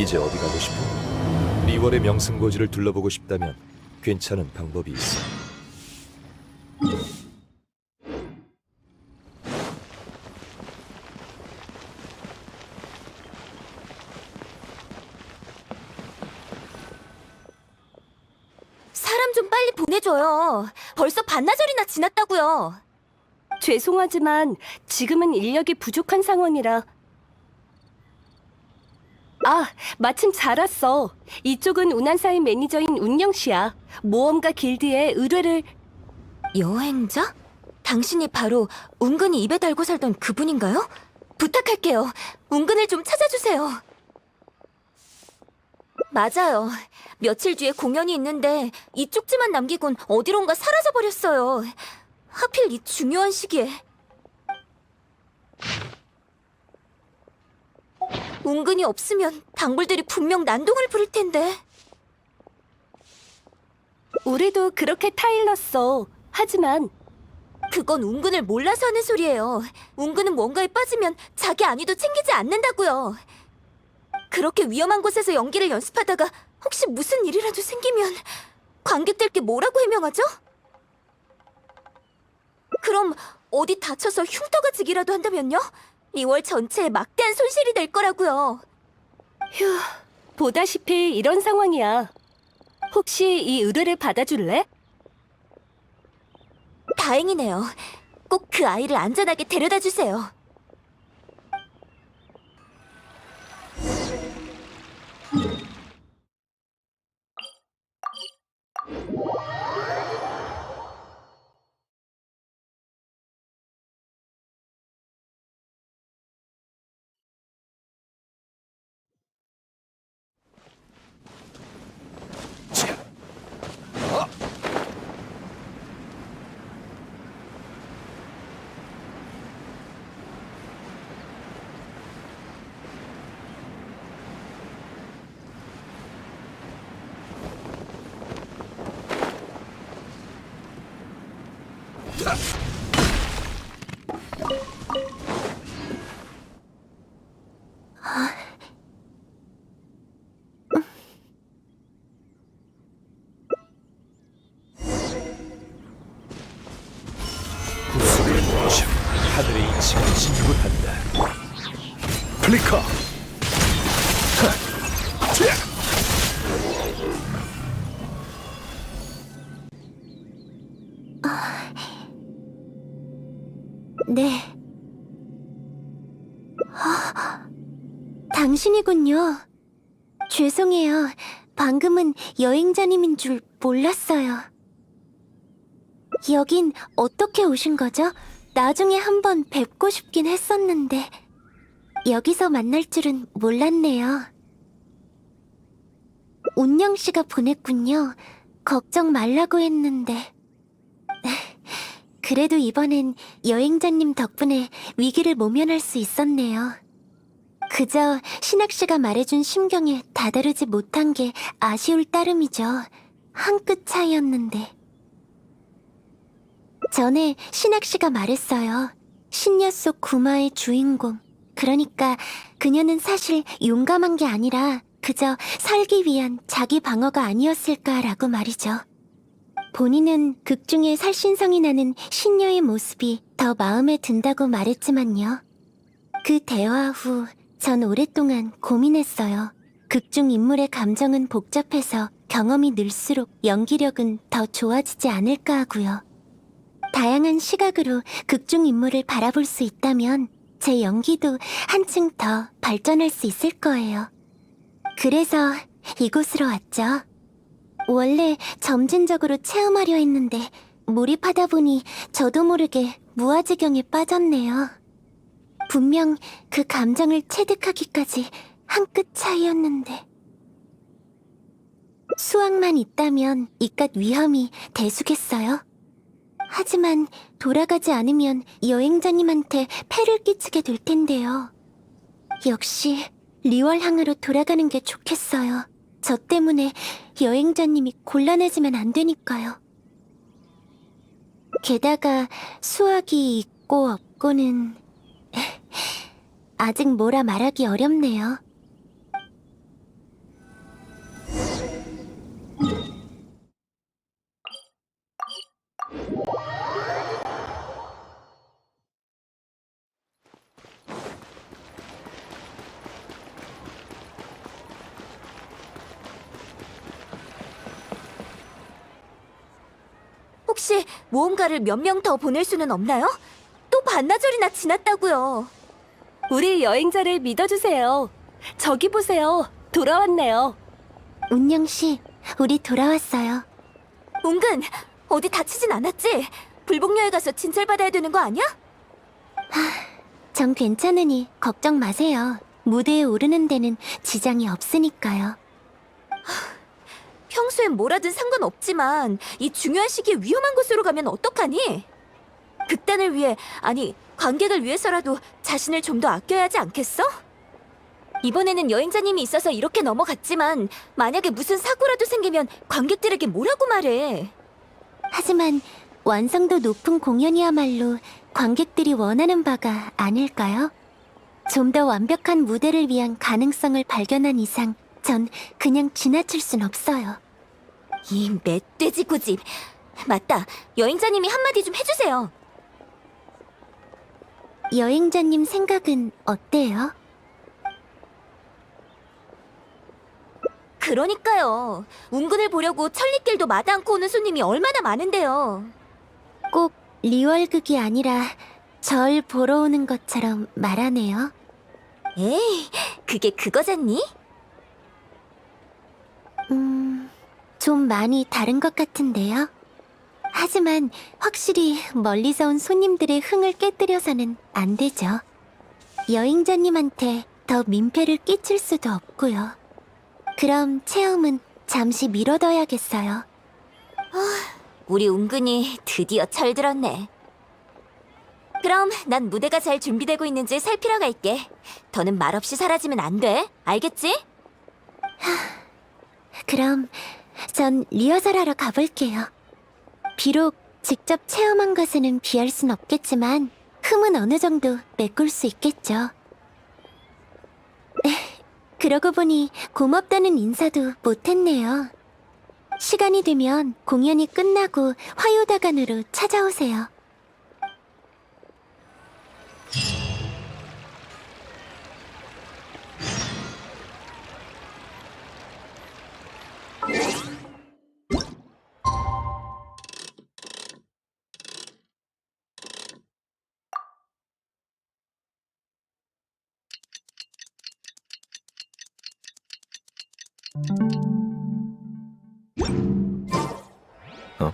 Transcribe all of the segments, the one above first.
이제 어디 가고 싶어? 리월의 명승고지를 둘러보고 싶다면 괜찮은 방법이 있어. 사람 좀 빨리 보내줘요. 벌써 반나절이나 지났다고요. 죄송하지만 지금은 인력이 부족한 상황이라. 아, 마침 잘 왔어. 이쪽은 운한사의 매니저인 운영 씨야. 모험가 길드의 의뢰를. 여행자? 당신이 바로 은근히 입에 달고 살던 그분인가요? 부탁할게요. 은근을 좀 찾아주세요. 맞아요. 며칠 뒤에 공연이 있는데 이 쪽지만 남기곤 어디론가 사라져버렸어요. 하필 이 중요한 시기에. 은근히 없으면 당불들이 분명 난동을 부릴 텐데. 우리도 그렇게 타일렀어. 하지만 그건 은근을 몰라서 하는 소리예요. 은근은 뭔가에 빠지면 자기 안위도 챙기지 않는다고요. 그렇게 위험한 곳에서 연기를 연습하다가 혹시 무슨 일이라도 생기면 관객들께 뭐라고 해명하죠? 그럼 어디 다쳐서 흉터가 지기라도 한다면요? 리월 전체에 막대한 손실이 될 거라고요. 휴, 보다시피 이런 상황이야. 혹시 이 의뢰를 받아줄래? 다행이네요. 꼭 그 아이를 안전하게 데려다 주세요. 자, 어? 자. 구속의 모션, 하늘의 이치가 진군한다. 플리커! 하! 자! 네. 당신이군요. 죄송해요. 방금은 여행자님인 줄 몰랐어요. 여긴 어떻게 오신 거죠? 나중에 한번 뵙고 싶긴 했었는데 여기서 만날 줄은 몰랐네요. 운영 씨가 보냈군요. 걱정 말라고 했는데. 그래도 이번엔 여행자님 덕분에 위기를 모면할 수 있었네요. 그저 신학 씨가 말해준 심경에 다다르지 못한 게 아쉬울 따름이죠. 한 끗 차이였는데. 전에 신학 씨가 말했어요. 신녀 속 구마의 주인공. 그러니까 그녀는 사실 용감한 게 아니라 그저 살기 위한 자기 방어가 아니었을까라고 말이죠. 본인은 극 중에 살신성이 나는 신녀의 모습이 더 마음에 든다고 말했지만요. 그 대화 후 전 오랫동안 고민했어요. 극중 인물의 감정은 복잡해서 경험이 늘수록 연기력은 더 좋아지지 않을까 하고요. 다양한 시각으로 극중 인물을 바라볼 수 있다면 제 연기도 한층 더 발전할 수 있을 거예요. 그래서 이곳으로 왔죠. 원래 점진적으로 체험하려 했는데 몰입하다 보니 저도 모르게 무아지경에 빠졌네요. 분명 그 감정을 체득하기까지 한 끗 차이였는데. 수학만 있다면 이깟 위험이 대수겠어요? 하지만 돌아가지 않으면 여행자님한테 폐를 끼치게 될 텐데요. 역시 리월항으로 돌아가는 게 좋겠어요. 저 때문에 여행자님이 곤란해지면 안 되니까요. 게다가 수학이 있고 없고는 아직 뭐라 말하기 어렵네요. 혹시 모험가를 몇 명 더 보낼 수는 없나요? 또 반나절이나 지났다고요. 우리 여행자를 믿어주세요. 저기 보세요. 돌아왔네요. 운영 씨, 우리 돌아왔어요. 은근 어디 다치진 않았지? 불복녀에 가서 진찰받아야 되는 거 아니야? 전 괜찮으니 걱정 마세요. 무대에 오르는 데는 지장이 없으니까요. 평소엔 뭐라든 상관없지만 이 중요한 시기에 위험한 곳으로 가면 어떡하니? 극단을 위해, 아니 관객을 위해서라도 자신을 좀 더 아껴야 하지 않겠어? 이번에는 여행자님이 있어서 이렇게 넘어갔지만 만약에 무슨 사고라도 생기면 관객들에게 뭐라고 말해? 하지만 완성도 높은 공연이야말로 관객들이 원하는 바가 아닐까요? 좀 더 완벽한 무대를 위한 가능성을 발견한 이상 전 그냥 지나칠 순 없어요. 이 멧돼지 고집. 맞다, 여행자님이 한마디 좀 해주세요. 여행자님 생각은 어때요? 그러니까요. 운근을 보려고 천리길도 마다 않고 오는 손님이 얼마나 많은데요. 꼭 리월극이 아니라 절 보러 오는 것처럼 말하네요. 에이, 그게 그거잖니? 좀 많이 다른 것 같은데요. 하지만 확실히 멀리서 온 손님들의 흥을 깨뜨려서는 안 되죠. 여행자님한테 더 민폐를 끼칠 수도 없고요. 그럼 체험은 잠시 미뤄둬야겠어요. 우리 은근히 드디어 철들었네. 그럼 난 무대가 잘 준비되고 있는지 살피러 갈게. 더는 말없이 사라지면 안 돼. 알겠지? 그럼 전 리허설하러 가볼게요. 비록 직접 체험한 것에는 비할 순 없겠지만 흠은 어느 정도 메꿀 수 있겠죠. 그러고 보니 고맙다는 인사도 못했네요. 시간이 되면 공연이 끝나고 화요다간으로 찾아오세요. 어?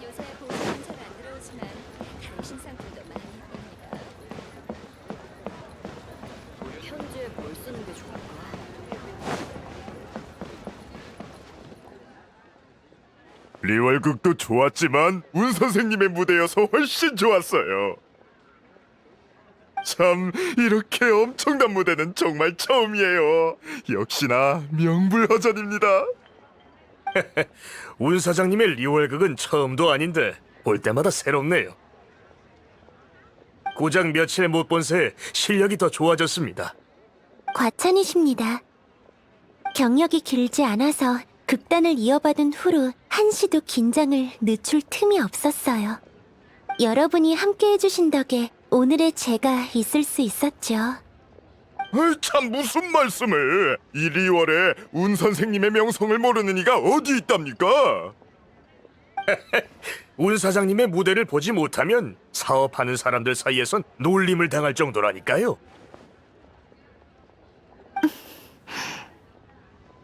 요새 보수는 잘 안 들어오지만 다른 신상들도 많이 봅니다. 현재 뭘 쓰는 게 좋을까? 리월극도 좋았지만 운 선생님의 무대여서 훨씬 좋았어요. 참, 이렇게 엄청난 무대는 정말 처음이에요. 역시나 명불허전입니다. 운 사장님의 리월극은 처음도 아닌데 볼 때마다 새롭네요. 고작 며칠 못 본 새 실력이 더 좋아졌습니다. 과찬이십니다. 경력이 길지 않아서 극단을 이어받은 후로 한시도 긴장을 늦출 틈이 없었어요. 여러분이 함께 해주신 덕에 오늘의 제가 있을 수 있었죠. 아이, 참 무슨 말씀을! 이 리월에 운 선생님의 명성을 모르는 이가 어디 있답니까? 운 사장님의 무대를 보지 못하면 사업하는 사람들 사이에선 놀림을 당할 정도라니까요.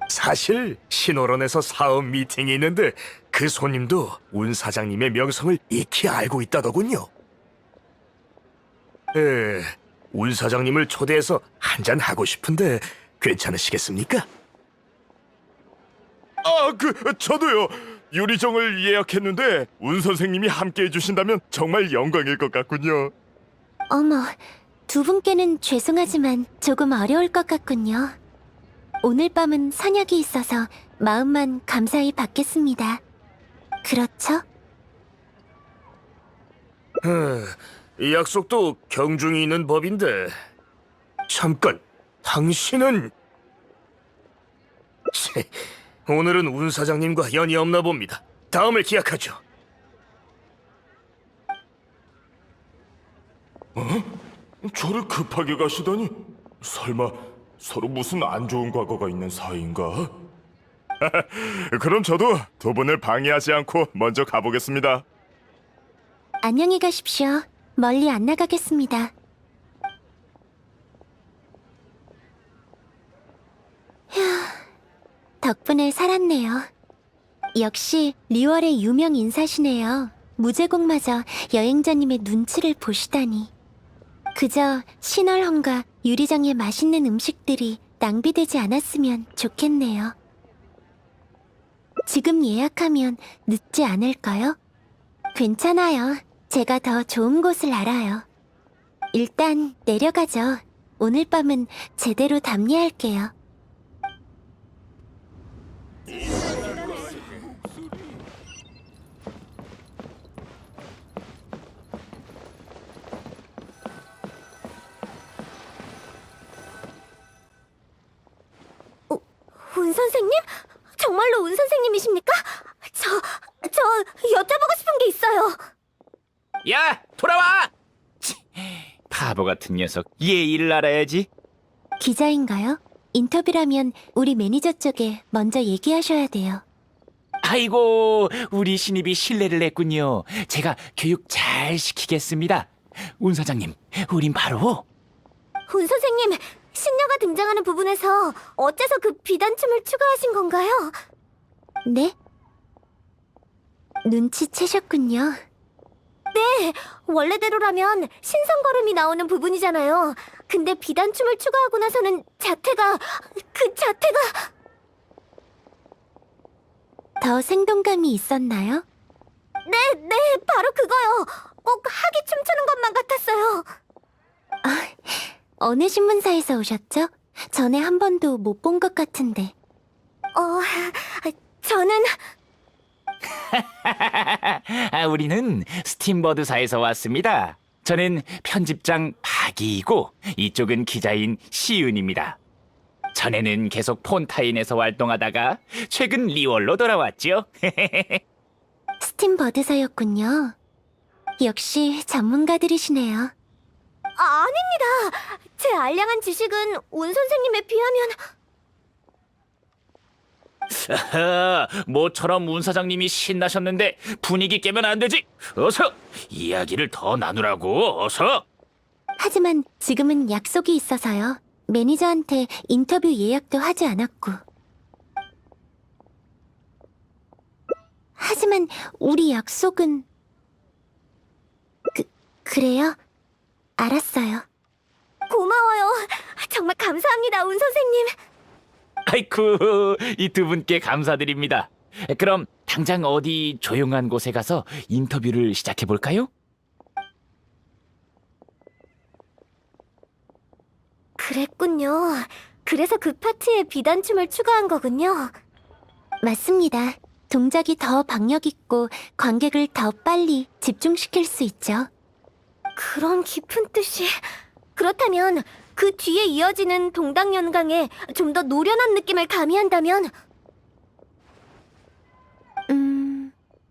사실 신호론에서 사업 미팅이 있는데 그 손님도 운 사장님의 명성을 익히 알고 있다더군요. 운 사장님을 초대해서 한잔 하고 싶은데 괜찮으시겠습니까? 저도요. 유리정을 예약했는데 운 선생님이 함께 해주신다면 정말 영광일 것 같군요. 어머, 두 분께는 죄송하지만 조금 어려울 것 같군요. 오늘 밤은 선약이 있어서 마음만 감사히 받겠습니다. 그렇죠? 이 약속도 경중이 있는 법인데 잠깐, 당신은... 치, 오늘은 운 사장님과 연이 없나 봅니다. 다음을 기약하죠. 저를 급하게 가시다니. 설마 서로 무슨 안 좋은 과거가 있는 사이인가? 그럼 저도 두 분을 방해하지 않고 먼저 가보겠습니다. 안녕히 가십시오. 멀리 안 나가겠습니다. 휴, 덕분에 살았네요. 역시 리월의 유명 인사시네요. 무제공마저 여행자님의 눈치를 보시다니. 그저 신월헌과 유리정의 맛있는 음식들이 낭비되지 않았으면 좋겠네요. 지금 예약하면 늦지 않을까요? 괜찮아요. 제가 더 좋은 곳을 알아요. 일단 내려가죠. 오늘 밤은 제대로 답례할게요. 운 선생님? 정말로 운 선생님이십니까? 저 여쭤보고 싶은 게 있어요. 야, 돌아와! 치, 바보 같은 녀석, 예의를 알아야지. 기자인가요? 인터뷰라면 우리 매니저 쪽에 먼저 얘기하셔야 돼요. 아이고, 우리 신입이 실례를 했군요. 제가 교육 잘 시키겠습니다. 운 사장님, 우린 바로... 운 선생님, 신녀가 등장하는 부분에서 어째서 그 비단춤을 추가하신 건가요? 네? 눈치채셨군요. 네, 원래대로라면 신성걸음이 나오는 부분이잖아요. 근데 비단춤을 추가하고 나서는 그 자태가... 더 생동감이 있었나요? 네, 바로 그거요. 꼭 하기 춤추는 것만 같았어요. 어느 신문사에서 오셨죠? 전에 한 번도 못 본 것 같은데. 저는... 우리는 스팀버드사에서 왔습니다. 저는 편집장 박이이고 이쪽은 기자인 시윤입니다. 전에는 계속 폰타인에서 활동하다가 최근 리월로 돌아왔죠. 스팀버드사였군요. 역시 전문가들이시네요. 아닙니다. 제 알량한 지식은 운 선생님에 비하면... 모처럼 운 사장님이 신나셨는데 분위기 깨면 안 되지. 어서 이야기를 더 나누라고. 어서. 하지만 지금은 약속이 있어서요. 매니저한테 인터뷰 예약도 하지 않았고. 하지만 우리 약속은... 그래요? 알았어요. 고마워요. 정말 감사합니다, 운 선생님. 아이쿠, 이 두 분께 감사드립니다. 그럼 당장 어디 조용한 곳에 가서 인터뷰를 시작해 볼까요? 그랬군요. 그래서 그 파티에 비단춤을 추가한 거군요. 맞습니다. 동작이 더 박력 있고 관객을 더 빨리 집중시킬 수 있죠. 그런 깊은 뜻이... 그렇다면 그 뒤에 이어지는 동당연강에 좀 더 노련한 느낌을 가미한다면...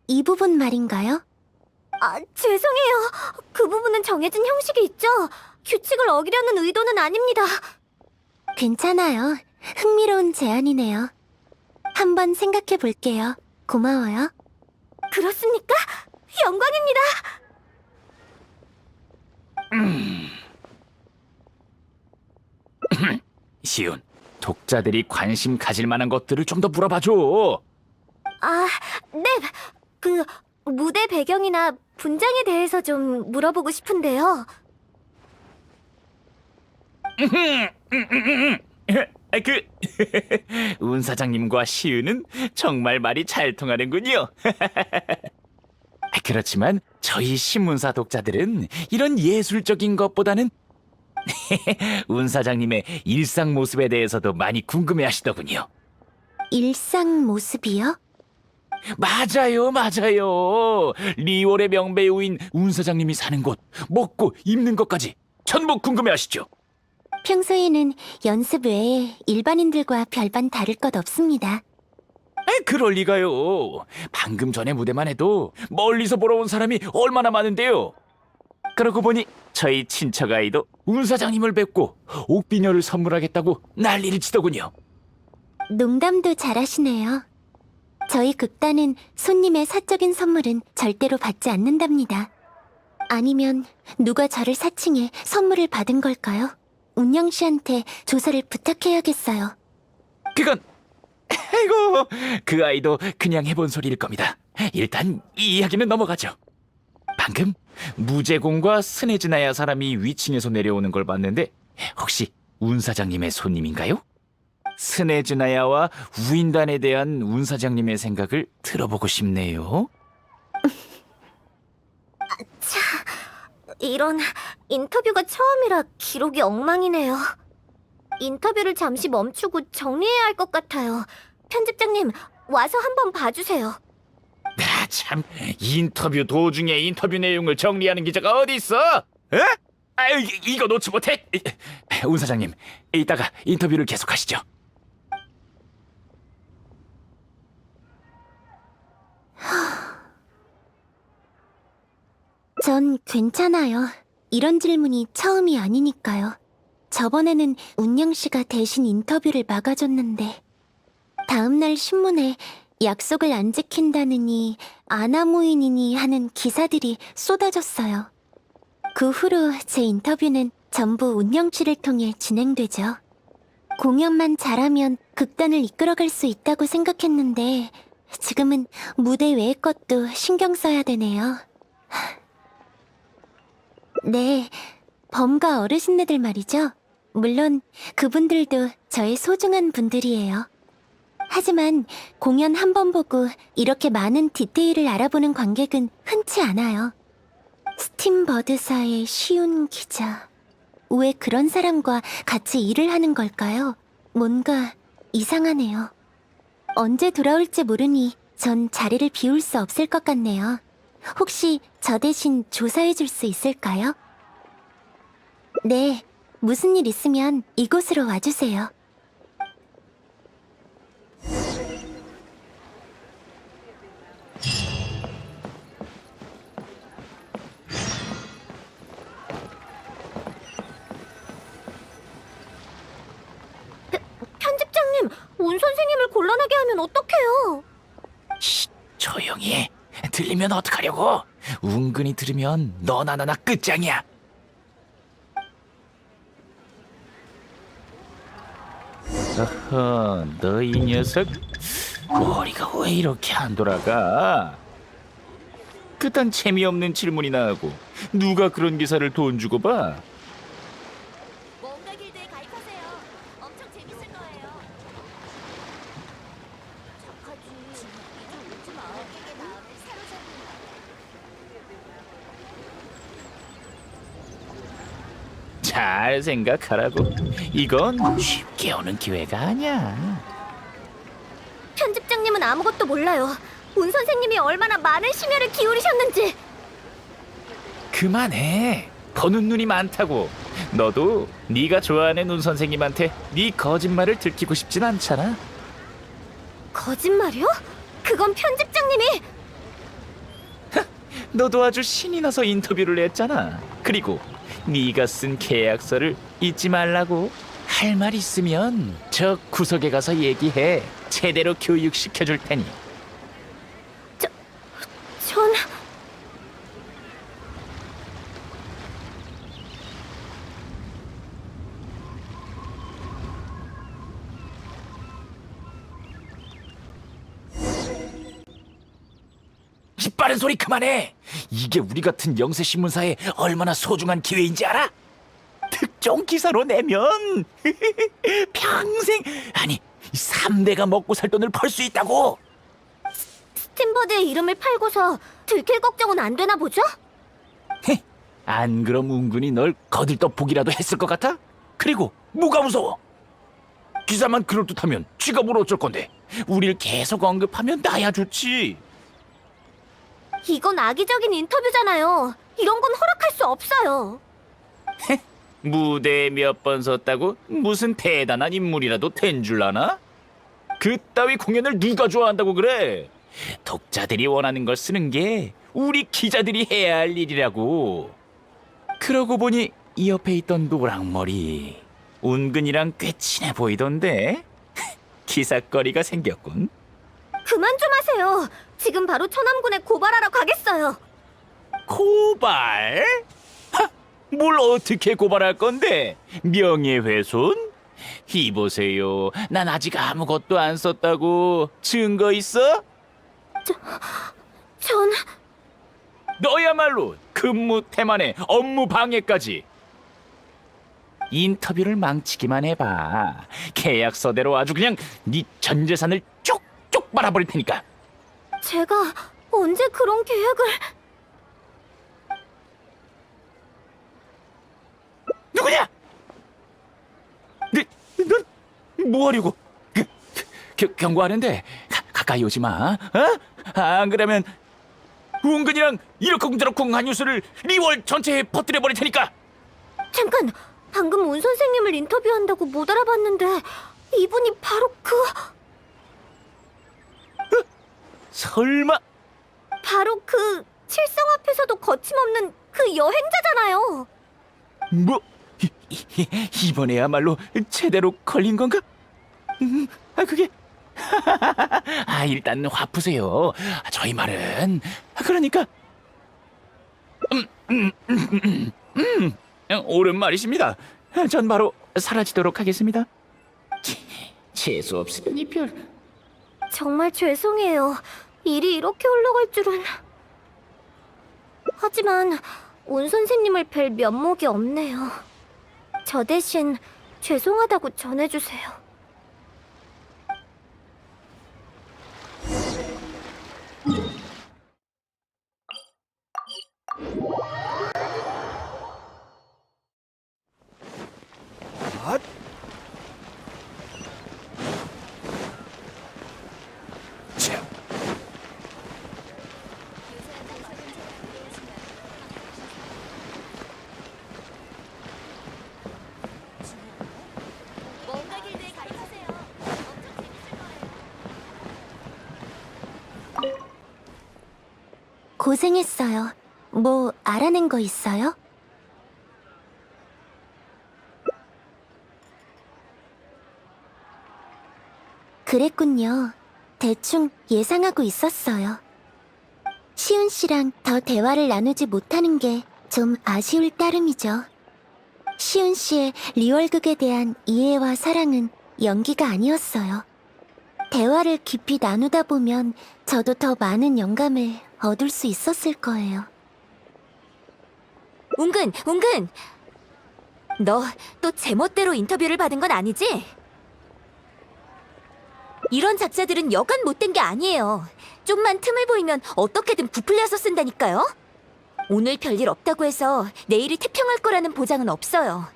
이 부분 말인가요? 죄송해요. 그 부분은 정해진 형식이 있죠. 규칙을 어기려는 의도는 아닙니다. 괜찮아요. 흥미로운 제안이네요. 한번 생각해 볼게요. 고마워요. 그렇습니까? 영광입니다. 시윤, 독자들이 관심 가질 만한 것들을 좀 더 물어봐줘. 네. 그 무대 배경이나 분장에 대해서 좀 물어보고 싶은데요. 그 운 사장님과 시은은 정말 말이 잘 통하는군요. 그렇지만 저희 신문사 독자들은 이런 예술적인 것보다는 운 사장님의 일상 모습에 대해서도 많이 궁금해하시더군요. 일상 모습이요? 맞아요, 맞아요. 리월의 명배우인 운 사장님이 사는 곳, 먹고 입는 것까지 전부 궁금해하시죠. 평소에는 연습 외에 일반인들과 별반 다를 것 없습니다. 그럴 리가요. 방금 전에 무대만 해도 멀리서 보러 온 사람이 얼마나 많은데요. 그러고 보니 저희 친척 아이도 운 사장님을 뵙고 옥비녀를 선물하겠다고 난리를 치더군요. 농담도 잘하시네요. 저희 극단은 손님의 사적인 선물은 절대로 받지 않는답니다. 아니면 누가 저를 사칭해 선물을 받은 걸까요? 운영 씨한테 조사를 부탁해야겠어요. 그건 아이고, 그 아이도 그냥 해본 소리일 겁니다. 일단 이 이야기는 넘어가죠. 방금 무제공과 스네즈나야 사람이 위층에서 내려오는 걸 봤는데 혹시 운 사장님의 손님인가요? 스네즈나야와 우인단에 대한 운 사장님의 생각을 들어보고 싶네요. 이런 인터뷰가 처음이라 기록이 엉망이네요. 인터뷰를 잠시 멈추고 정리해야 할 것 같아요. 편집장님, 와서 한번 봐주세요. 참, 인터뷰 도중에 인터뷰 내용을 정리하는 기자가 어디 있어? 에? 아유, 이거 놓지 못해. 운 사장님, 이따가 인터뷰를 계속하시죠. 전 괜찮아요. 이런 질문이 처음이 아니니까요. 저번에는 운영 씨가 대신 인터뷰를 막아줬는데 다음날 신문에 약속을 안 지킨다느니 아나무인이니 하는 기사들이 쏟아졌어요. 그 후로 제 인터뷰는 전부 운영 씨를 통해 진행되죠. 공연만 잘하면 극단을 이끌어갈 수 있다고 생각했는데 지금은 무대 외의 것도 신경 써야 되네요. 네, 범과 어르신네들 말이죠. 물론 그분들도 저의 소중한 분들이에요. 하지만 공연 한 번 보고 이렇게 많은 디테일을 알아보는 관객은 흔치 않아요. 스팀버드사의 쉬운 기자. 왜 그런 사람과 같이 일을 하는 걸까요? 뭔가 이상하네요. 언제 돌아올지 모르니 전 자리를 비울 수 없을 것 같네요. 혹시 저 대신 조사해 줄 수 있을까요? 네, 무슨 일 있으면 이곳으로 와주세요. 편집장님, 운 선생님을 곤란하게 하면 어떡해요? 조용히 해. 들리면 어떡하려고? 은근히 들으면 너나 나나 끝장이야. 어허, 너 이 녀석 머리가 왜 이렇게 안 돌아가? 그딴 재미없는 질문이나 하고 누가 그런 기사를 돈 주고 봐? 뭔가 길드에 가입하세요. 엄청 재밌을 거예요. 착하지. 이제 웃지 마. 고객의 마음을 사로잡는 잘 생각하라고. 이건 쉽게 오는 기회가 아니야. 편집장님은 아무것도 몰라요. 운 선생님이 얼마나 많은 심혈을 기울이셨는지. 그만해. 보는 눈이 많다고. 너도 네가 좋아하는 운 선생님한테 네 거짓말을 들키고 싶진 않잖아. 거짓말이요? 그건 편집장님이. 너도 아주 신이 나서 인터뷰를 했잖아. 그리고 네가 쓴 계약서를 잊지 말라고. 할 말 있으면 저 구석에 가서 얘기해. 제대로 교육시켜줄 테니. 전... 빠른 소리 그만해. 이게 우리 같은 영세 신문사에 얼마나 소중한 기회인지 알아? 일종 기사로 내면 평생, 아니 3대가 먹고 살 돈을 벌 수 있다고. 스팀버드의 이름을 팔고서 들킬 걱정은 안 되나 보죠? 안 그럼 은근히 널 거들떠보기라도 했을 것 같아? 그리고 뭐가 무서워? 기사만 그럴듯하면 쥐가 뭘 어쩔 건데. 우릴 계속 언급하면 나야 좋지. 이건 악의적인 인터뷰잖아요. 이런 건 허락할 수 없어요. 무대에 몇 번 섰다고 무슨 대단한 인물이라도 된 줄 아나? 그따위 공연을 누가 좋아한다고 그래? 독자들이 원하는 걸 쓰는 게 우리 기자들이 해야 할 일이라고. 그러고 보니 이 옆에 있던 노랑머리 은근이랑 꽤 친해 보이던데. 기사거리가 생겼군. 그만 좀 하세요. 지금 바로 천암군에 고발하러 가겠어요. 고발? 하, 뭘 어떻게 고발할 건데? 명예훼손? 이보세요, 난 아직 아무것도 안 썼다고. 증거 있어? 전 너야말로 근무 태만에 업무 방해까지. 인터뷰를 망치기만 해봐. 계약서대로 아주 그냥 네 전 재산을 쪽쪽 빨아버릴 테니까. 제가 언제 그런 계약을... 누구냐? 넌 뭐하려고? 경고하는데 가까이 오지 마. 어? 안 그러면 은근이랑 이러쿵저러쿵 한 뉴스를 리월 전체에 퍼뜨려 버릴 테니까. 잠깐! 방금 운 선생님을 인터뷰한다고 못 알아봤는데 이분이 바로 설마? 바로 그 칠성 앞에서도 거침없는 그 여행자잖아요. 뭐? 이번에야말로 제대로 걸린 건가? 그게 일단 화 푸세요. 저희 말은 그러니까 옳은 말이십니다. 전 바로 사라지도록 하겠습니다. 재수 없으니 별. 정말 죄송해요. 일이 이렇게 흘러갈 줄은. 하지만 운 선생님을 뵐 면목이 없네요. 저 대신 죄송하다고 전해주세요. 뭔가 길드에 가입하세요. 엄청 재밌을 거예요. 고생했어요. 뭐 알아낸 거 있어요? 그랬군요. 대충 예상하고 있었어요. 시훈 씨랑 더 대화를 나누지 못하는 게 좀 아쉬울 따름이죠. 시훈 씨의 리월극에 대한 이해와 사랑은 연기가 아니었어요. 대화를 깊이 나누다 보면 저도 더 많은 영감을 얻을 수 있었을 거예요. 은근! 너 또 제멋대로 인터뷰를 받은 건 아니지? 이런 작자들은 여간 못된 게 아니에요. 좀만 틈을 보이면 어떻게든 부풀려서 쓴다니까요. 오늘 별일 없다고 해서 내일이 태평할 거라는 보장은 없어요.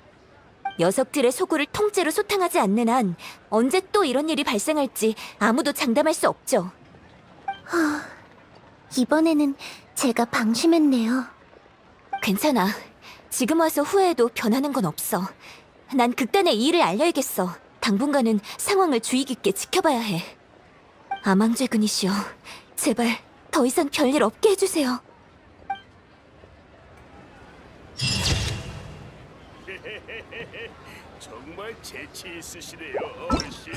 녀석들의 소굴을 통째로 소탕하지 않는 한 언제 또 이런 일이 발생할지 아무도 장담할 수 없죠. 이번에는 제가 방심했네요. 괜찮아. 지금 와서 후회해도 변하는 건 없어. 난 극단의 이의를 알려야겠어. 당분간은 상황을 주의 깊게 지켜봐야 해. 아망죄근이시여, 제발 더 이상 별일 없게 해주세요. 정말 재치 있으시네요, 어르신.